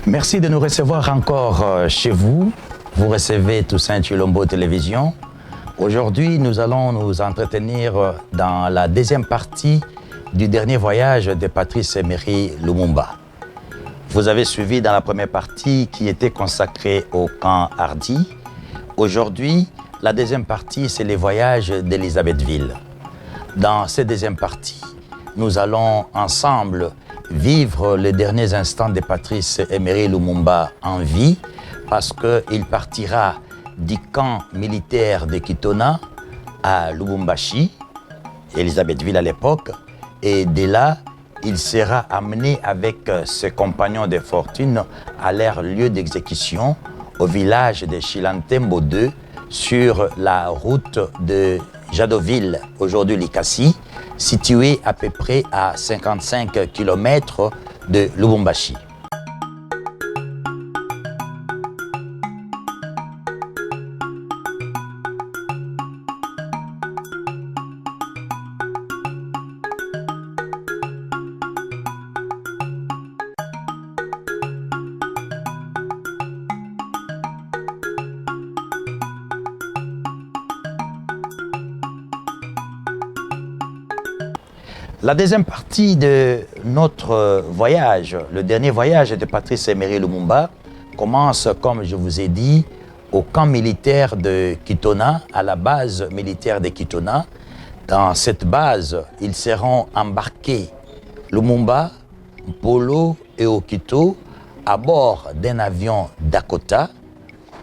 Merci de nous recevoir encore chez vous. Vous recevez Toussaint Chilombo Télévision. Aujourd'hui, nous allons nous entretenir dans la deuxième partie du dernier voyage de Patrice Emery Lumumba. Vous avez suivi dans la première partie qui était consacrée au camp Hardy. Aujourd'hui, la deuxième partie, c'est les voyages d'Élisabethville. Dans cette deuxième partie, nous allons ensemble vivre les derniers instants de Patrice Emery Lumumba en vie parce qu'il partira du camp militaire de Kitona à Lubumbashi, Élisabethville à l'époque, et de là, il sera amené avec ses compagnons de fortune à leur lieu d'exécution au village de Chilantembo 2 sur la route de Jadoville, aujourd'hui Likasi, située à peu près à 55 km de Lubumbashi. La deuxième partie de notre voyage, le dernier voyage de Patrice Emery Lumumba, commence, comme je vous ai dit, au camp militaire de Kitona, à la base militaire de Kitona. Dans cette base, ils seront embarqués, Lumumba, Polo et Okito, à bord d'un avion Dakota,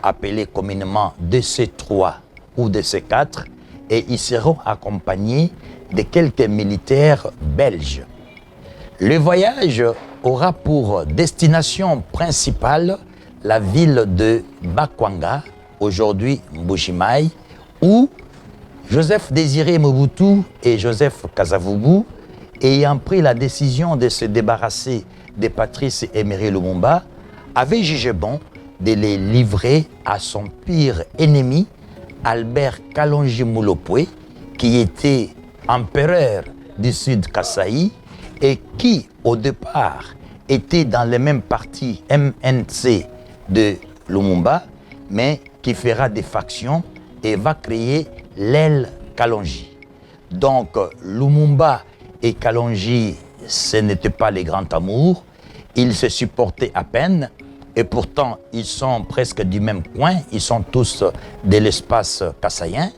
appelé communément DC-3 ou DC-4, et ils seront accompagnés de quelques militaires belges. Le voyage aura pour destination principale la ville de Bakwanga, aujourd'hui Mbujimayi, où Joseph Désiré Mobutu et Joseph Kasavubu, ayant pris la décision de se débarrasser de Patrice Emery Lumumba, avaient jugé bon de les livrer à son pire ennemi, Albert Kalonji Mulopwe, qui était empereur du Sud Kasaï et qui, au départ, était dans le même parti MNC de Lumumba, mais qui fera des factions et va créer l'aile Kalonji. Donc, Lumumba et Kalonji, ce n'était pas les grands amours, ils se supportaient à peine, et pourtant, ils sont presque du même coin, ils sont tous de l'espace kassaïen.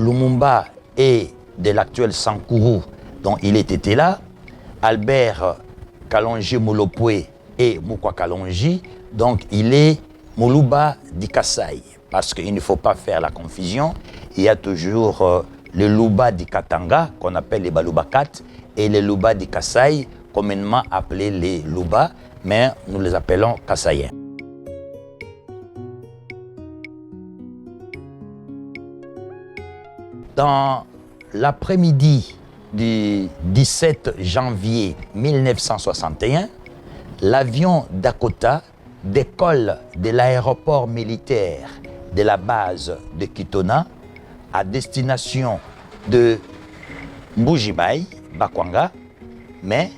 Lumumba est de l'actuel Sankuru, dont il était là, Albert Kalonji Mulopwe et Mukwa Kalonji, donc il est Muluba di Kasai, parce qu'il ne faut pas faire la confusion. Il y a toujours le Luba di Katanga, qu'on appelle les Balubakat, et les Luba di Kasai, communément appelés les Luba, mais nous les appelons Kassaïens. Dans l'après-midi du 17 janvier 1961, l'avion Dakota décolle de l'aéroport militaire de la base de Kitona à destination de Mbujimayi, Bakwanga. Mais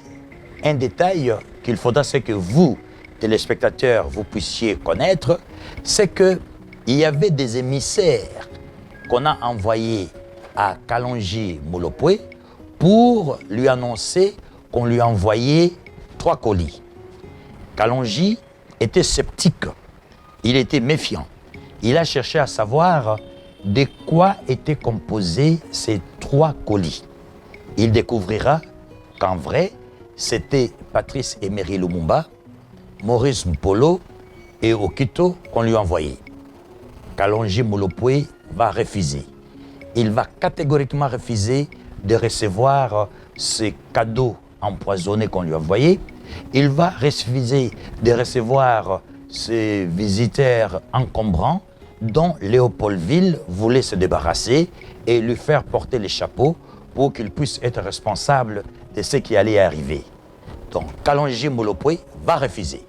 un détail qu'il faudra que vous, téléspectateurs, vous puissiez connaître, c'est qu'il y avait des émissaires qu'on a envoyés à Kalonji Mulopwe pour lui annoncer qu'on lui envoyait 3 colis. Kalonji était sceptique, il était méfiant. Il a cherché à savoir de quoi étaient composés ces 3 colis. Il découvrira qu'en vrai, c'était Patrice Emery Lumumba, Maurice Mpolo et Okito qu'on lui envoyait. Kalonji Mulopwe va refuser. Il va catégoriquement refuser de recevoir ces cadeaux empoisonnés qu'on lui a envoyés. Il va refuser de recevoir ces visiteurs encombrants dont Léopoldville voulait se débarrasser et lui faire porter les chapeaux pour qu'il puisse être responsable de ce qui allait arriver. Donc Kalonji Mulopwe va refuser.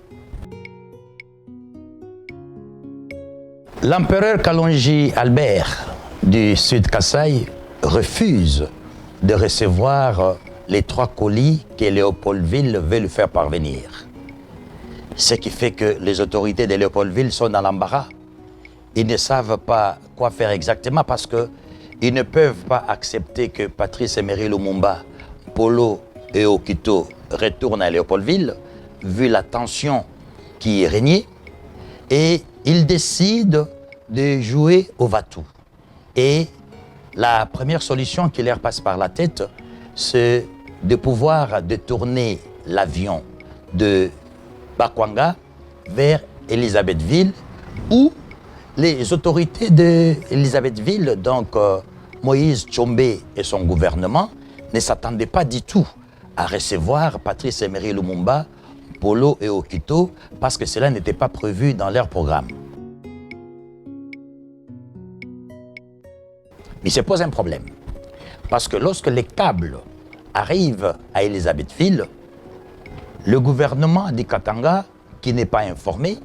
L'empereur Kalonji Albert du Sud Kasaï refuse de recevoir les 3 colis que Léopoldville veut lui faire parvenir. Ce qui fait que les autorités de Léopoldville sont dans l'embarras. Ils ne savent pas quoi faire exactement parce qu'ils ne peuvent pas accepter que Patrice Emery Lumumba, Polo et Okito retournent à Léopoldville, vu la tension qui est régnée. Et ils décident de jouer au va-tout. Et la première solution qui leur passe par la tête, c'est de pouvoir détourner l'avion de Bakwanga vers Elisabethville, où les autorités d'Elisabethville, donc Moïse Tshombe et son gouvernement, ne s'attendaient pas du tout à recevoir Patrice Emery Lumumba, Polo et Okito, parce que cela n'était pas prévu dans leur programme. Mais il se pose un problème, parce que lorsque les câbles arrivent à Elisabethville, le gouvernement du Katanga, qui n'est pas informé,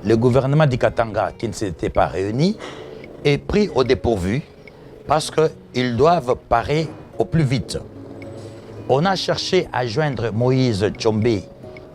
le gouvernement du Katanga, qui ne s'était pas réuni, est pris au dépourvu parce qu'ils doivent parer au plus vite. On a cherché à joindre Moïse Tshombe,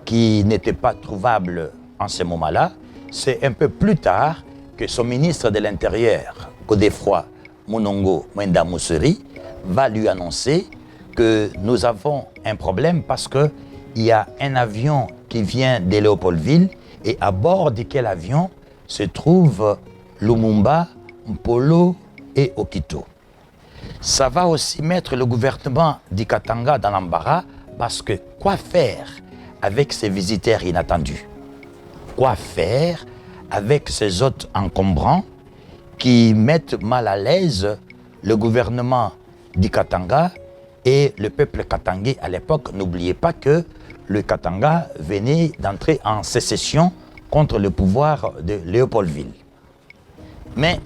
qui n'était pas trouvable en ce moment-là. C'est un peu plus tard que son ministre de l'Intérieur, Godefroid Munongo Mwenda Mousseri, va lui annoncer que nous avons un problème parce qu'il y a un avion qui vient de Léopoldville et à bord de quel avion se trouvent Lumumba, Mpolo et Okito. Ça va aussi mettre le gouvernement du Katanga dans l'embarras parce que quoi faire avec ces visiteurs inattendus? Quoi faire avec ces hôtes encombrants qui mettent mal à l'aise le gouvernement du Katanga et le peuple katangais à l'époque? N'oubliez pas que le Katanga venait d'entrer en sécession contre le pouvoir de Léopoldville. Mais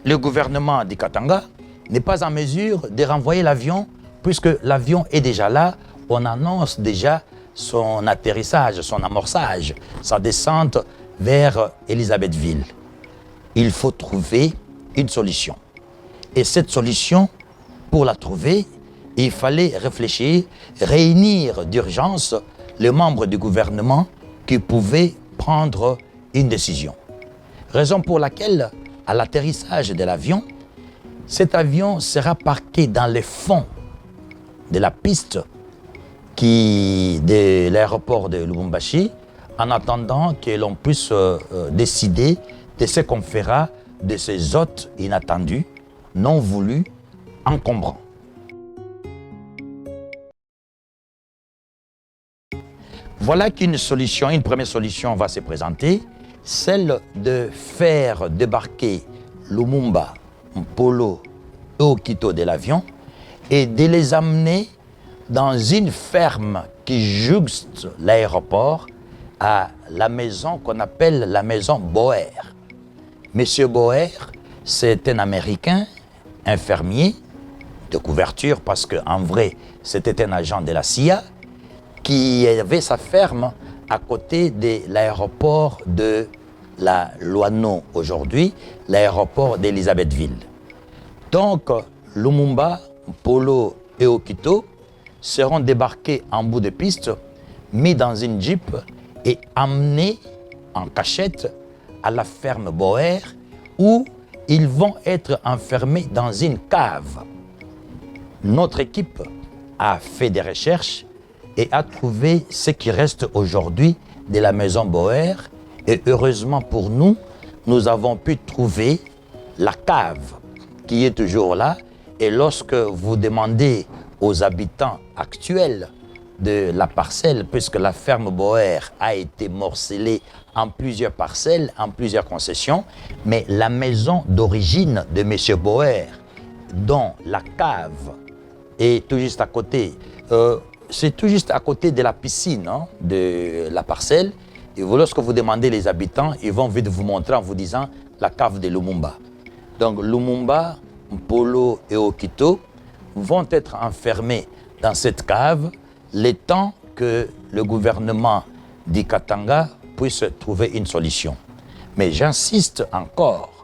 le gouvernement du Katanga n'est pas en mesure de renvoyer l'avion puisque l'avion est déjà là. On annonce déjà son atterrissage, son amorçage, sa descente vers Elisabethville. Il faut trouver une solution. Et cette solution, pour la trouver, il fallait réfléchir, réunir d'urgence les membres du gouvernement qui pouvaient prendre une décision. Raison pour laquelle, à l'atterrissage de l'avion, cet avion sera parqué dans le fond de la piste de l'aéroport de Lubumbashi, en attendant que l'on puisse décider de ce qu'on fera de ces hôtes inattendus, non voulus, encombrants. Voilà qu'une solution, une première solution va se présenter, celle de faire débarquer Lumumba, Mpolo et Okito de l'avion et de les amener dans une ferme qui jouxte l'aéroport à la maison qu'on appelle la maison Boer. Monsieur Boer, c'est un Américain, un fermier de couverture parce qu'en vrai, c'était un agent de la CIA qui avait sa ferme à côté de l'aéroport de la Loano aujourd'hui, l'aéroport d'Elisabethville. Donc, Lumumba, Polo et Okito seront débarqués en bout de piste, mis dans une jeep et emmenés en cachette à la ferme Boer où ils vont être enfermés dans une cave. Notre équipe a fait des recherches et a trouvé ce qui reste aujourd'hui de la maison Boer. Et heureusement pour nous, nous avons pu trouver la cave qui est toujours là. Et lorsque vous demandez aux habitants actuels de la parcelle, puisque la ferme Boer a été morcelée en plusieurs parcelles, en plusieurs concessions, mais la maison d'origine de M. Boer, dont la cave est tout juste à côté, c'est tout juste à côté de la piscine de la parcelle. Et lorsque vous demandez les habitants, ils vont vite vous montrer en vous disant la cave de Lumumba. Donc Lumumba, Mpolo et Okito vont être enfermés dans cette cave le temps que le gouvernement du Katanga puisse trouver une solution. Mais j'insiste encore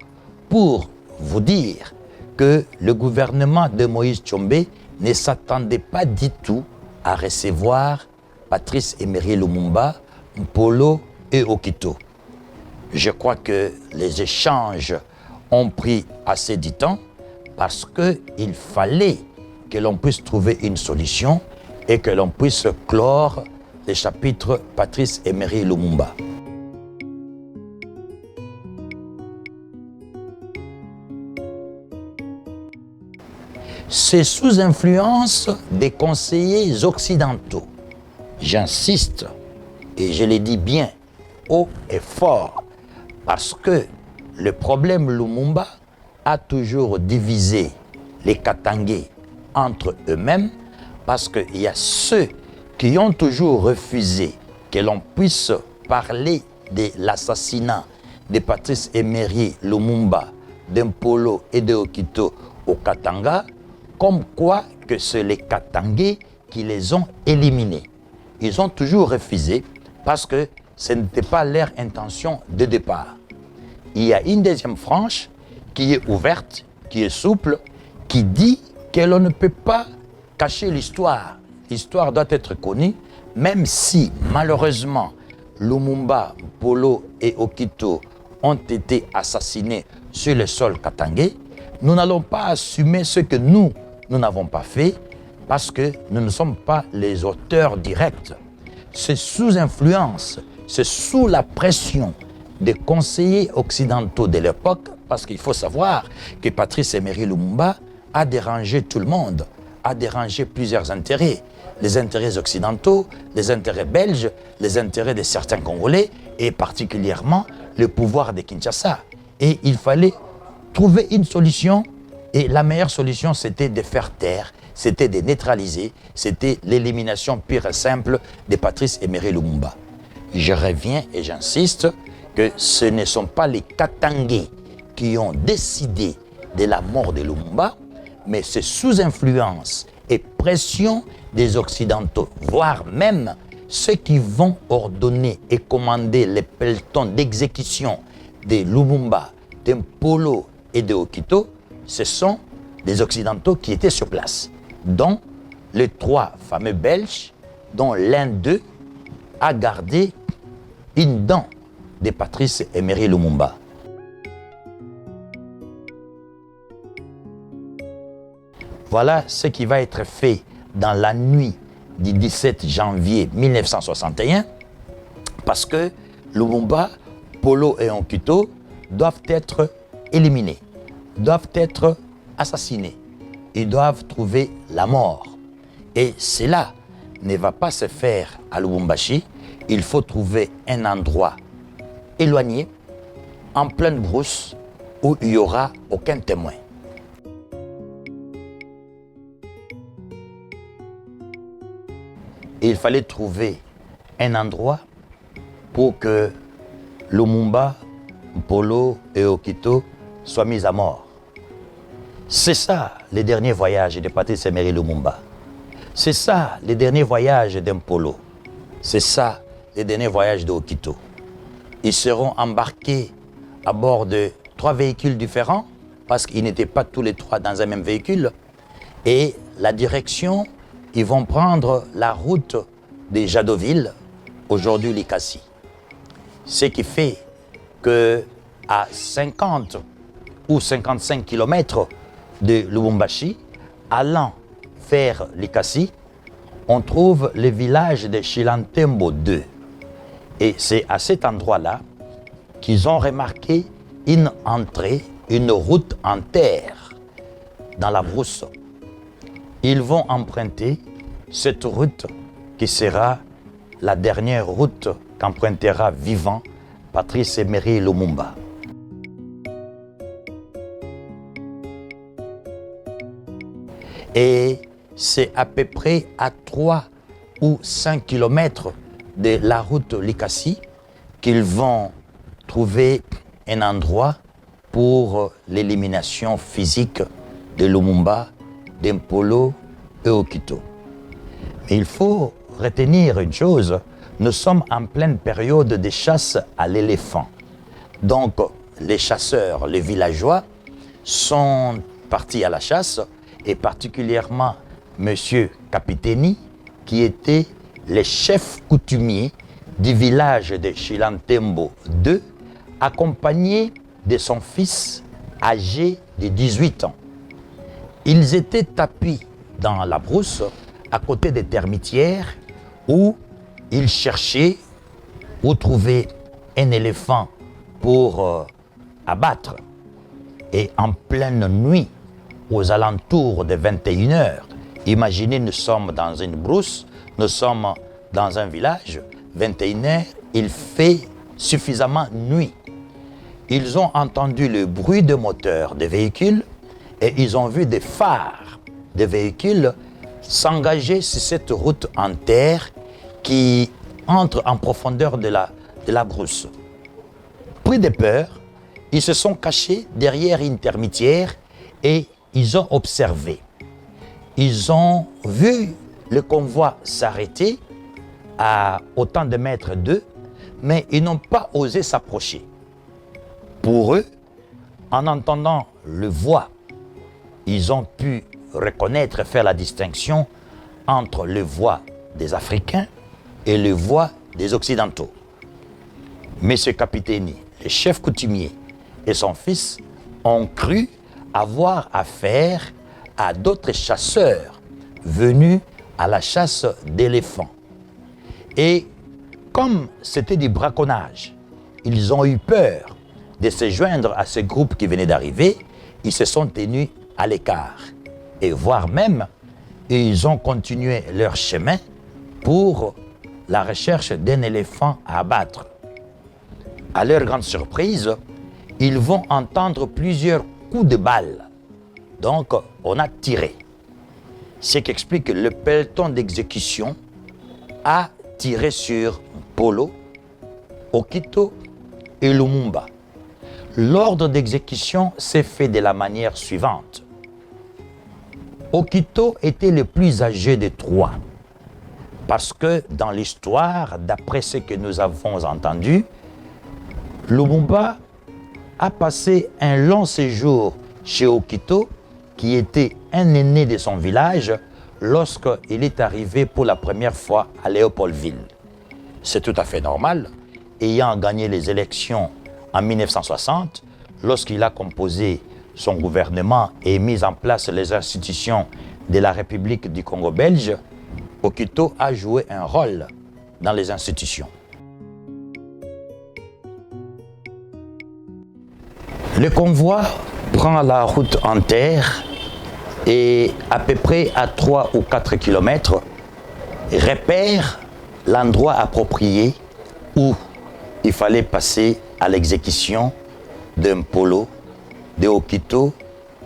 pour vous dire que le gouvernement de Moïse Tshombe ne s'attendait pas du tout à recevoir Patrice Emery Lumumba, Mpolo et Okito. Je crois que les échanges ont pris assez de temps parce qu'il fallait que l'on puisse trouver une solution et que l'on puisse clore les chapitres Patrice Emery Lumumba. C'est sous influence des conseillers occidentaux. J'insiste, et je le dis bien, haut et fort, parce que le problème Lumumba a toujours divisé les Katangais entre eux-mêmes, parce qu'il y a ceux qui ont toujours refusé que l'on puisse parler de l'assassinat de Patrice Emery Lumumba, d'Mpolo et de Okito au Katanga, comme quoi que c'est les Katangais qui les ont éliminés. Ils ont toujours refusé parce que ce n'était pas leur intention de départ. Il y a une deuxième frange qui est ouverte, qui est souple, qui dit que l'on ne peut pas cacher l'histoire. L'histoire doit être connue, même si malheureusement Lumumba, Mpolo et Okito ont été assassinés sur le sol katangais. Nous n'allons pas assumer ce que nous n'avons pas fait parce que nous ne sommes pas les auteurs directs. C'est sous influence, c'est sous la pression des conseillers occidentaux de l'époque, parce qu'il faut savoir que Patrice Emery Lumumba a dérangé tout le monde, a dérangé plusieurs intérêts. Les intérêts occidentaux, les intérêts belges, les intérêts de certains Congolais et particulièrement le pouvoir de Kinshasa. Et il fallait trouver une solution et la meilleure solution c'était de faire taire, c'était de neutraliser, c'était l'élimination pure et simple de Patrice Emery Lumumba. Je reviens et j'insiste que ce ne sont pas les Katangais qui ont décidé de la mort de Lumumba, mais c'est sous influence et pression des Occidentaux, voire même ceux qui vont ordonner et commander les pelotons d'exécution de Lumumba, d'Mpolo et de Okito, ce sont des Occidentaux qui étaient sur place, dont les trois fameux Belges, dont l'un d'eux a gardé une dent de Patrice Emery Lumumba. Voilà ce qui va être fait dans la nuit du 17 janvier 1961, parce que Lumumba, Polo et Okito doivent être éliminés, doivent être assassinés, ils doivent trouver la mort. Et cela ne va pas se faire à Lubumbashi, il faut trouver un endroit éloigné, en pleine brousse, où il n'y aura aucun témoin. Il fallait trouver un endroit pour que Lumumba, Mpolo et Okito soient mis à mort. C'est ça les derniers voyages de Patrice Emery Lumumba. C'est ça les derniers voyages d'Mpolo. C'est ça les derniers voyages d'Okito. Ils seront embarqués à bord de 3 véhicules différents parce qu'ils n'étaient pas tous les 3 dans un même véhicule. Et la direction, ils vont prendre la route de Jadoville, aujourd'hui Likasi. Ce qui fait qu'à 50 ou 55 km de Lubumbashi, allant vers Likasi, on trouve le village de Chilantembo 2. Et c'est à cet endroit-là qu'ils ont remarqué une entrée, une route en terre dans la brousse. Ils vont emprunter cette route qui sera la dernière route qu'empruntera vivant Patrice Emery Lumumba. Et c'est à peu près à 3 ou 5 kilomètres de la route Likasi qu'ils vont trouver un endroit pour l'élimination physique de Lumumba, d'Mpolo et Okito. Mais il faut retenir une chose, nous sommes en pleine période de chasse à l'éléphant. Donc les chasseurs, les villageois sont partis à la chasse et particulièrement M. Capiteni qui était le chef coutumier du village de Chilantembo II, accompagné de son fils âgé de 18 ans. Ils étaient tapis dans la brousse à côté des termitières où ils cherchaient où trouver un éléphant pour abattre. Et en pleine nuit, aux alentours de 21 heures, imaginez, nous sommes dans une brousse, nous sommes dans un village, 21 heures, il fait suffisamment nuit. Ils ont entendu le bruit de moteur de véhicules et ils ont vu des phares de véhicules s'engager sur cette route en terre qui entre en profondeur de la brousse. Pris de peur, ils se sont cachés derrière une termitière et ils ont observé. Ils ont vu le convoi s'arrêter à autant de mètres d'eux, mais ils n'ont pas osé s'approcher. Pour eux, en entendant le voix, ils ont pu reconnaître, faire la distinction entre le voix des Africains et le voix des Occidentaux. Monsieur Capitani, le chef coutumier, et son fils ont cru avoir affaire à d'autres chasseurs venus à la chasse d'éléphants. Et comme c'était du braconnage, ils ont eu peur de se joindre à ce groupe qui venait d'arriver, ils se sont tenus à l'écart. Et voire même, ils ont continué leur chemin pour la recherche d'un éléphant à abattre. À leur grande surprise, ils vont entendre plusieurs coups de balle. Donc, on a tiré. Ce qui explique que le peloton d'exécution a tiré sur Polo, Okito et Lumumba. L'ordre d'exécution s'est fait de la manière suivante. Okito était le plus âgé des trois, parce que dans l'histoire, d'après ce que nous avons entendu, Lumumba a passé un long séjour chez Okito, qui était un aîné de son village, lorsqu'il est arrivé pour la première fois à Léopoldville. C'est tout à fait normal, ayant gagné les élections en 1960, lorsqu'il a composé son gouvernement et mis en place les institutions de la République du Congo belge, Okito a joué un rôle dans les institutions. Le convoi prend la route en terre et à peu près à 3 ou 4 kilomètres repère l'endroit approprié où il fallait passer à l'exécution d'un Polo, de Okito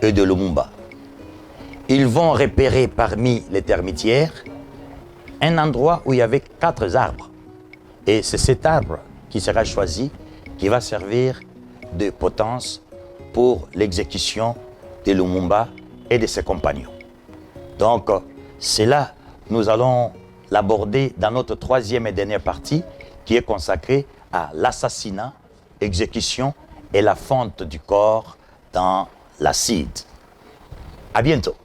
et de Lumumba. Ils vont repérer parmi les termitières un endroit où il y avait 4 arbres. Et c'est cet arbre qui sera choisi, qui va servir de potence pour l'exécution de Lumumba et de ses compagnons. Donc, c'est là que nous allons l'aborder dans notre troisième et dernière partie, qui est consacrée à l'assassinat, exécution et la fonte du corps dans l'acide. À bientôt.